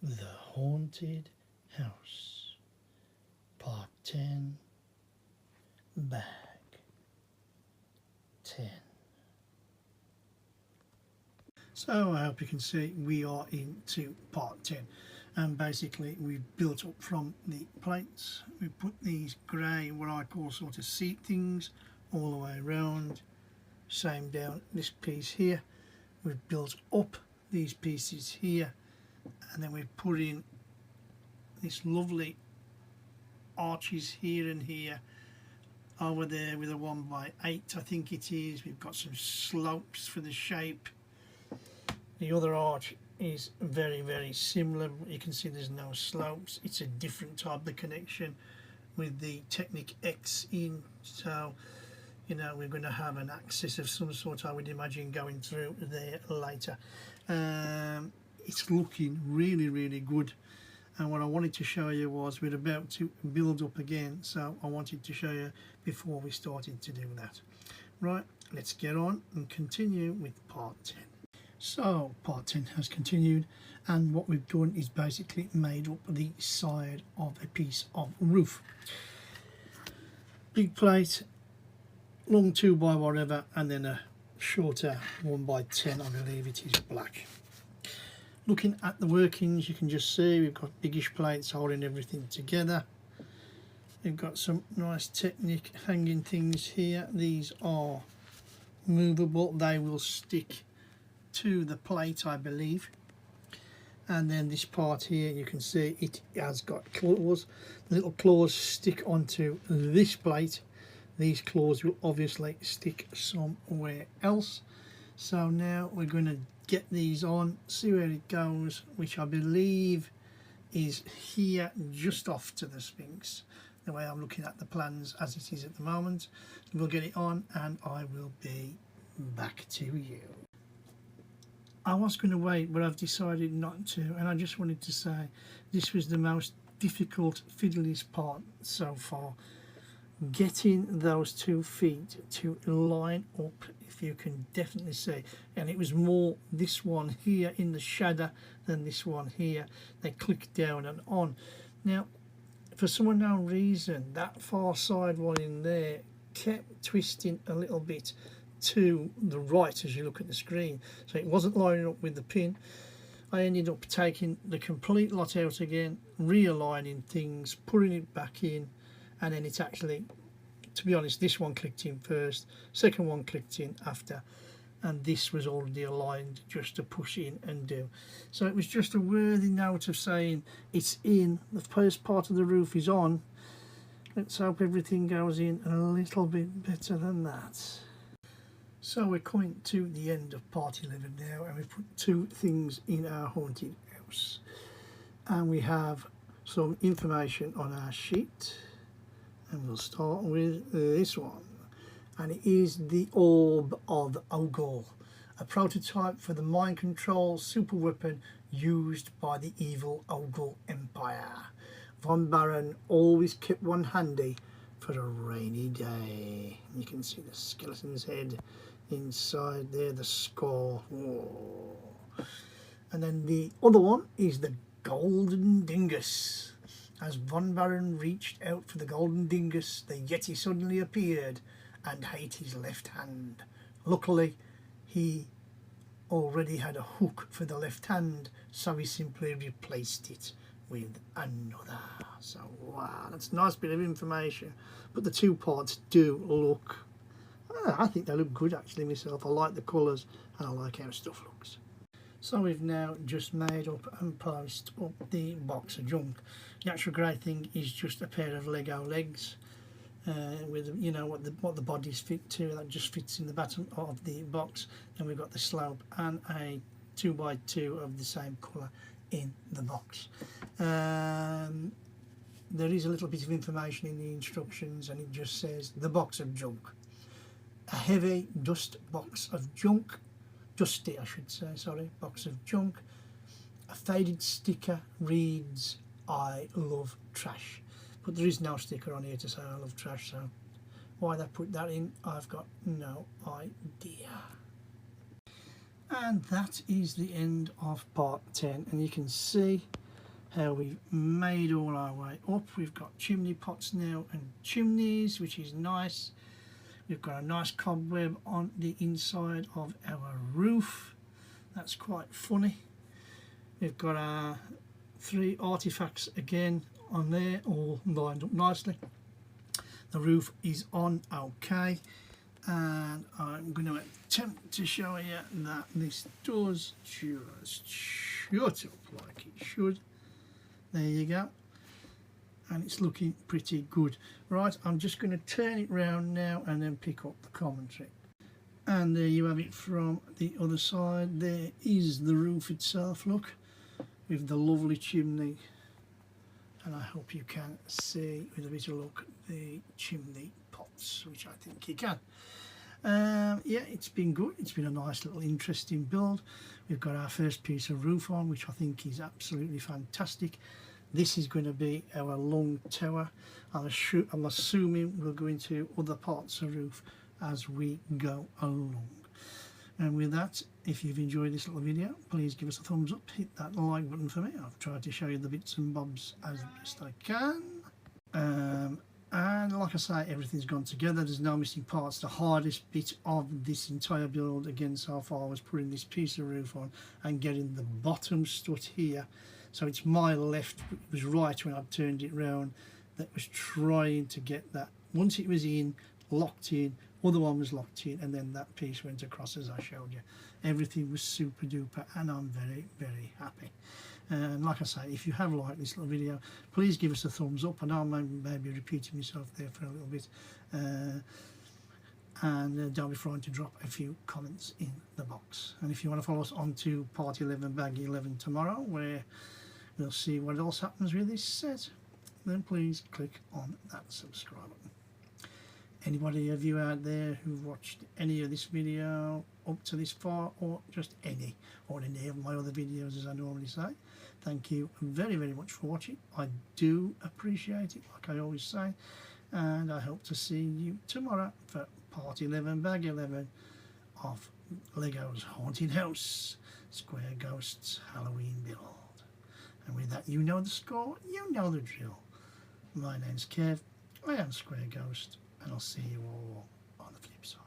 The Haunted House, Part 10, Bag 10. So I hope you can see we are into Part 10, and basically we've built up from the plates. We put these grey, what I call sort of seat things, all the way around. Same down this piece here. We've built up these pieces here, and then we've put in this lovely arches here and here, over there with a 1x8 I think it is. We've got some slopes for the shape. The other arch is very similar. You can see there's no slopes. It's a different type of connection with the Technic X in, so you know we're going to have an axis of some sort, I would imagine, going through there later. It's looking really good, and what I wanted to show you was we're about to build up again, so I wanted to show you before we started to do that. Right, let's get on and continue with part 10. So part 10 has continued, and what we've done is basically made up the side of a piece of roof. Big plate, long 2x whatever, and then a shorter 1x10, I believe it is, black. Looking at the workings, you can just see we've got biggish plates holding everything together. We've got some nice Technic hanging things here. These are movable, they will stick to the plate, I believe. And then this part here, you can see it has got claws. The little claws stick onto this plate. These claws will obviously stick somewhere else. So now we're going to get these on, see where it goes, which I believe is here just off to the Sphinx, the way I'm looking at the plans as it is at the moment. We'll get it on and I will be back to you. I was going to wait, but I've decided not to, and I just wanted to say this was the most difficult, fiddliest part so far. Getting those 2 feet to line up, if you can definitely see, and it was more this one here in the shadow than this one here. They click down and on. Now, for some unknown reason, that far side one in there kept twisting a little bit to the right as you look at the screen, so it wasn't lining up with the pin. I ended up taking the complete lot out again, realigning things, putting it back in, and then it's actually, to be honest, this one clicked in first, second one clicked in after, and this was already aligned just to push in and do. So it was just a worthy note of saying it's in, the first part of the roof is on. Let's hope everything goes in a little bit better than that. So we're coming to the end of part 11 now, and we've put 2 things in our haunted house, and we have some information on our sheet, and we'll start with this one, and it is the Orb of Ogul, a prototype for the mind control super weapon used by the evil Ogul Empire. Von Baron always kept one handy for a rainy day. You can see the skeleton's head inside there, the skull. Whoa. And then the other one is the Golden Dingus. As Von Baron reached out for the Golden Dingus, the Yeti suddenly appeared and ate his left hand. Luckily, he already had a hook for the left hand, so he simply replaced it with another. So wow, that's a nice bit of information, but the 2 parts do look, I think they look good actually myself. I like the colours and I like how stuff looks. So we've now just made up and placed up the box of junk. The actual great thing is just a pair of Lego legs with, you know, what the bodies fit to. That just fits in the bottom of the box. Then we've got the slope and a 2x2 of the same colour in the box. There is a little bit of information in the instructions, and it just says the box of junk. A heavy dust box of junk, dusty I should say, sorry, box of junk. A faded sticker reads, I love trash. But there is no sticker on here to say I love trash, so why they put that in, I've got no idea. And that is the end of part 10, and you can see how we've made all our way up. We've got chimney pots now and chimneys, which is nice. We've got a nice cobweb on the inside of our roof. That's quite funny. We've got our 3 artifacts again on there, all lined up nicely. The roof is on okay, and I'm going to attempt to show you that this does just shut up like it should. There you go, and it's looking pretty good. Right, I'm just going to turn it round now and then pick up the commentary. And there you have it from the other side. There is the roof itself, look, with the lovely chimney, and I hope you can see with a bit of luck the chimney pots, which I think you can. Yeah, it's been good. It's been a nice little interesting build. We've got our first piece of roof on, which I think is absolutely fantastic. This is going to be our long tower. I'm assuming we'll go into other parts of roof as we go along. And with that, if you've enjoyed this little video, please give us a thumbs up, hit that like button for me. I've tried to show you the bits and bobs as best I can. And like I say, everything's gone together, there's no missing parts. The hardest bit of this entire build again so far was putting this piece of roof on and getting the bottom strut here. So it's my left, it was right when I turned it round, that was trying to get that. Once it was in, locked in, other one was locked in, and then that piece went across as I showed you. Everything was super duper, and I'm very, very happy. And like I say, if you have liked this little video, please give us a thumbs up. I know I'm maybe repeating myself there for a little bit. And don't be frightened to drop a few comments in the box. And if you want to follow us on to Part 11 Bag 11 tomorrow, where we'll see what else happens with this set, then please click on that subscribe button. Anybody of you out there who've watched any of this video up to this far, or just any of my other videos, as I normally say, thank you very, very much for watching. I do appreciate it, like I always say, and I hope to see you tomorrow for Part 11 Bag 11 of Lego's Haunted House Square Ghosts Halloween build. And with that, you know the score, you know the drill. My name's Kev, I am Square Ghost, and I'll see you all on the flip side.